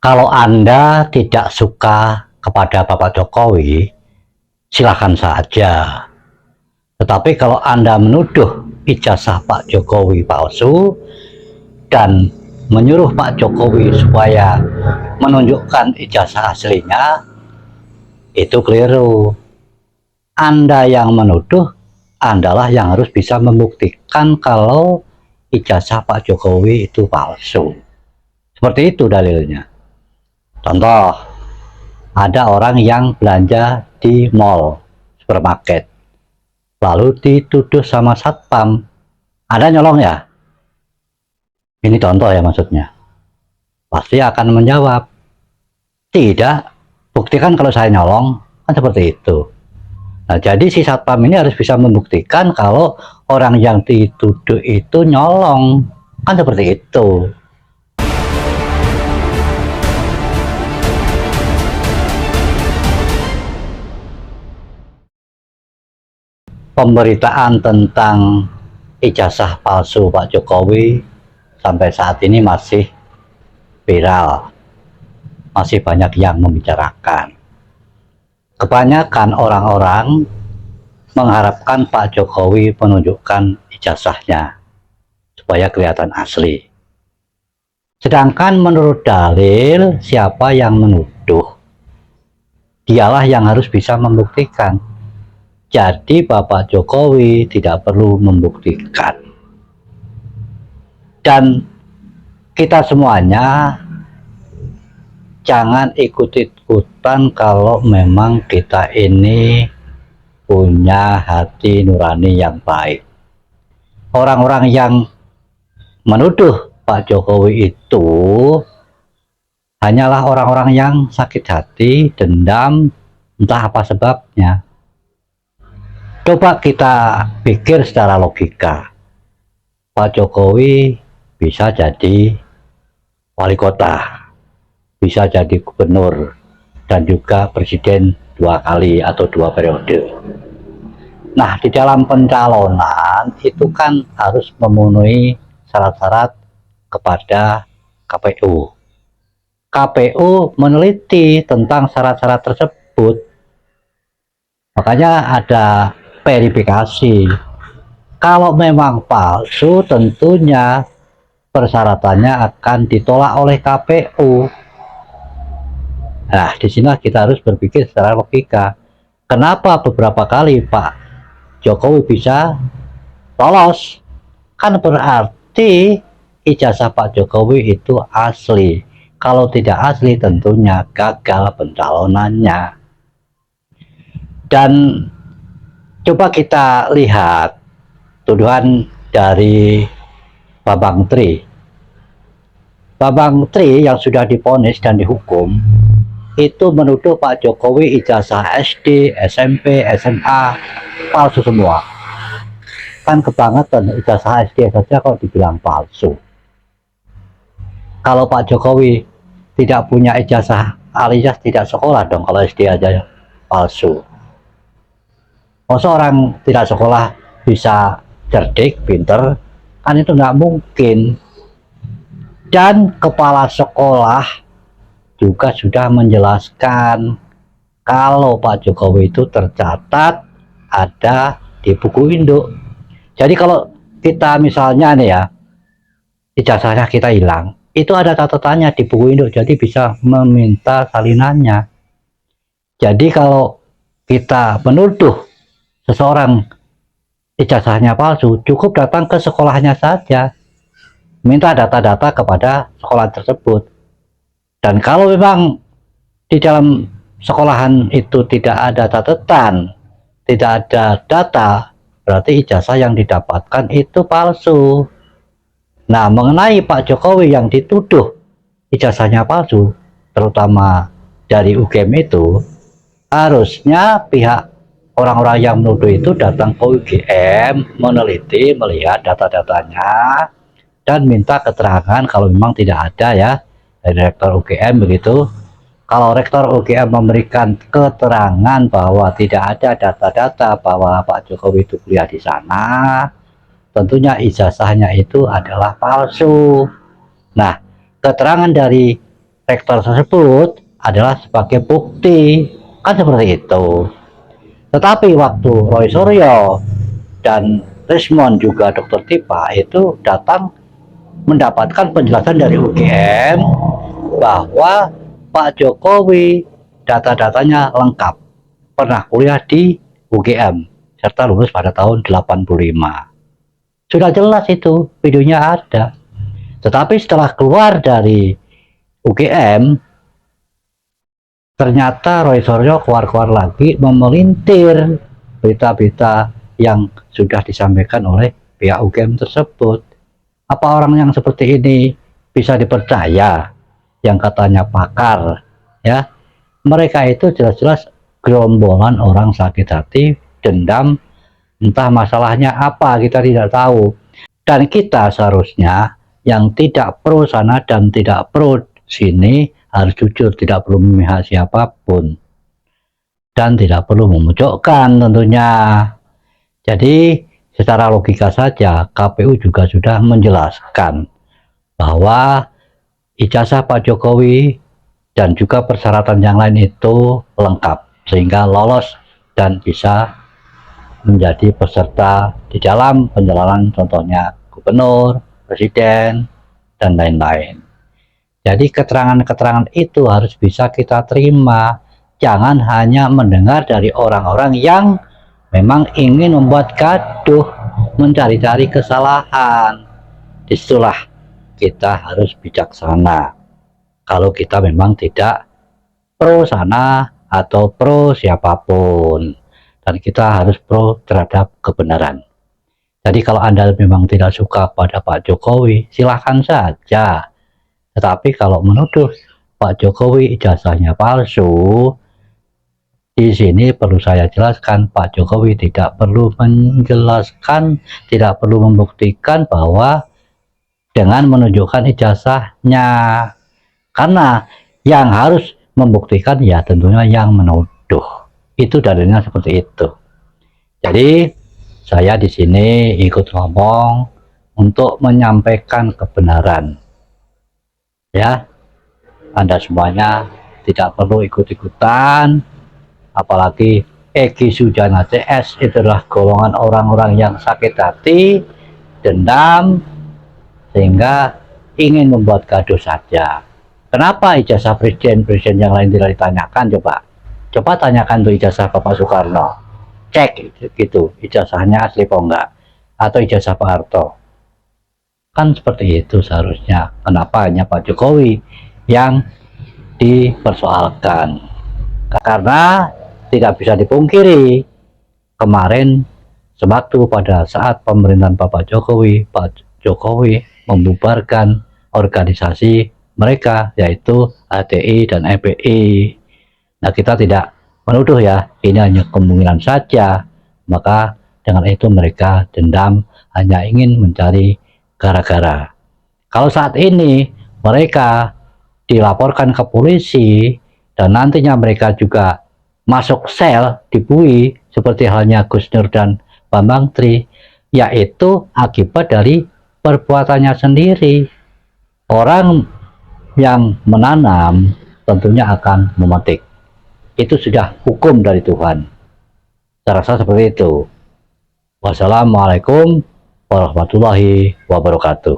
Kalau Anda tidak suka kepada Bapak Jokowi, silakan saja. Tetapi kalau Anda menuduh ijazah Pak Jokowi palsu dan menyuruh Pak Jokowi supaya menunjukkan ijazah aslinya, itu keliru. Anda yang menuduh, Andalah yang harus bisa membuktikan kalau ijazah Pak Jokowi itu palsu. Seperti itu dalilnya. Contoh, ada orang yang belanja di mall, supermarket, lalu dituduh sama satpam, Anda nyolong ya? Ini contoh ya maksudnya. Pasti akan menjawab, tidak, buktikan kalau saya nyolong, kan seperti itu. Nah, jadi si satpam ini harus bisa membuktikan kalau orang yang dituduh itu nyolong, kan seperti itu. Pemberitaan tentang ijazah palsu Pak Jokowi sampai saat ini masih viral, masih banyak yang membicarakan. Kebanyakan orang-orang mengharapkan Pak Jokowi menunjukkan ijazahnya supaya kelihatan asli. Sedangkan menurut dalil, siapa yang menuduh, dialah yang harus bisa membuktikan. Jadi Bapak Jokowi tidak perlu membuktikan. Dan kita semuanya jangan ikut-ikutan kalau memang kita ini punya hati nurani yang baik. Orang-orang yang menuduh Pak Jokowi itu hanyalah orang-orang yang sakit hati, dendam, entah apa sebabnya. Coba kita pikir secara logika. Pak Jokowi bisa jadi wali kota, bisa jadi gubernur, dan juga presiden 2 kali atau 2 periode. Nah, di dalam pencalonan itu kan harus memenuhi syarat-syarat kepada KPU. KPU meneliti tentang syarat-syarat tersebut. Makanya ada verifikasi. Kalau memang palsu, tentunya persyaratannya akan ditolak oleh KPU. Nah, di sini kita harus berpikir secara logika. Kenapa beberapa kali Pak Jokowi bisa lolos? Kan berarti ijazah Pak Jokowi itu asli. Kalau tidak asli, tentunya gagal pencalonannya. Dan coba kita lihat tuduhan dari Bambang Tri. Bambang Tri yang sudah divonis dan dihukum itu menuduh Pak Jokowi ijazah SD, SMP, SMA palsu semua. Kan kebangetan, ijazah SD saja kalau dibilang palsu. Kalau Pak Jokowi tidak punya ijazah alias tidak sekolah dong kalau SD aja palsu. Masa orang tidak sekolah bisa cerdik, pinter, kan itu nggak mungkin. Dan kepala sekolah juga sudah menjelaskan kalau Pak Jokowi itu tercatat ada di buku induk. Jadi kalau kita misalnya nih ya, ijazahnya kita hilang, itu ada catatannya di buku induk, jadi bisa meminta salinannya. Jadi kalau kita menuduh seseorang ijazahnya palsu, cukup datang ke sekolahnya saja, minta data-data kepada sekolah tersebut. Dan kalau memang di dalam sekolahan itu tidak ada catatan, tidak ada data, berarti ijazah yang didapatkan itu palsu. Nah, mengenai Pak Jokowi yang dituduh ijazahnya palsu, terutama dari UGM itu, harusnya pihak orang-orang yang menuduh itu datang ke UGM, meneliti, melihat data-datanya, dan minta keterangan kalau memang tidak ada ya dari rektor UGM begitu. Kalau rektor UGM memberikan keterangan bahwa tidak ada data-data bahwa Pak Jokowi itu kuliah di sana, tentunya ijazahnya itu adalah palsu. Nah, keterangan dari rektor tersebut adalah sebagai bukti, kan seperti itu. Tetapi waktu Roy Suryo dan Rismond juga Dr. Tipa itu datang mendapatkan penjelasan dari UGM bahwa Pak Jokowi data-datanya lengkap, pernah kuliah di UGM serta lulus pada tahun 85. Sudah jelas itu, videonya ada. Tetapi setelah keluar dari UGM, ternyata Roy Suryo keluar-keluar lagi memelintir berita-berita yang sudah disampaikan oleh pihak UGM tersebut. Apa orang yang seperti ini bisa dipercaya, yang katanya pakar, ya? Mereka itu jelas-jelas gerombolan orang sakit hati, dendam, entah masalahnya apa kita tidak tahu. Dan kita seharusnya yang tidak pro sana dan tidak pro sini harus jujur, tidak perlu memihak siapapun dan tidak perlu memojokkan tentunya. Jadi secara logika saja KPU juga sudah menjelaskan bahwa ijazah Pak Jokowi dan juga persyaratan yang lain itu lengkap sehingga lolos dan bisa menjadi peserta di dalam penjalanan, contohnya gubernur, presiden, dan lain-lain. Jadi keterangan-keterangan itu harus bisa kita terima, jangan hanya mendengar dari orang-orang yang memang ingin membuat gaduh, mencari-cari kesalahan. Disitulah kita harus bijaksana. Kalau kita memang tidak pro sana atau pro siapapun, dan kita harus pro terhadap kebenaran. Jadi kalau Anda memang tidak suka pada Pak Jokowi, silahkan saja. Tetapi kalau menuduh Pak Jokowi ijazahnya palsu, di sini perlu saya jelaskan, Pak Jokowi tidak perlu menjelaskan, tidak perlu membuktikan bahwa dengan menunjukkan ijazahnya. Karena yang harus membuktikan ya tentunya yang menuduh. Itu dalilnya seperti itu. Jadi saya di sini ikut ngomong untuk menyampaikan kebenaran. Ya, Anda semuanya tidak perlu ikut-ikutan, apalagi Egy Sujana CS itu adalah golongan orang-orang yang sakit hati, dendam, sehingga ingin membuat gaduh saja. Kenapa ijazah presiden yang lain tidak ditanyakan? Coba tanyakan tuh ijazah Bapak Soekarno, cek gitu ijazahnya asli apa enggak, atau ijazah Pak Harto. Kan seperti itu seharusnya. Kenapa hanya Pak Jokowi yang dipersoalkan? Karena tidak bisa dipungkiri, kemarin sewaktu pada saat pemerintahan Bapak Jokowi, Pak Jokowi membubarkan organisasi mereka, yaitu HTI dan FPI. Nah, kita tidak menuduh ya, ini hanya kemungkinan saja. Maka dengan itu mereka dendam, hanya ingin mencari gara-gara. Kalau saat ini mereka dilaporkan ke polisi dan nantinya mereka juga masuk sel di BUI seperti halnya Gus Nur dan Bambang Tri, yaitu akibat dari perbuatannya sendiri. Orang yang menanam tentunya akan memetik. Itu sudah hukum dari Tuhan. Saya rasa seperti itu. Wassalamualaikum warahmatullahi wabarakatuh.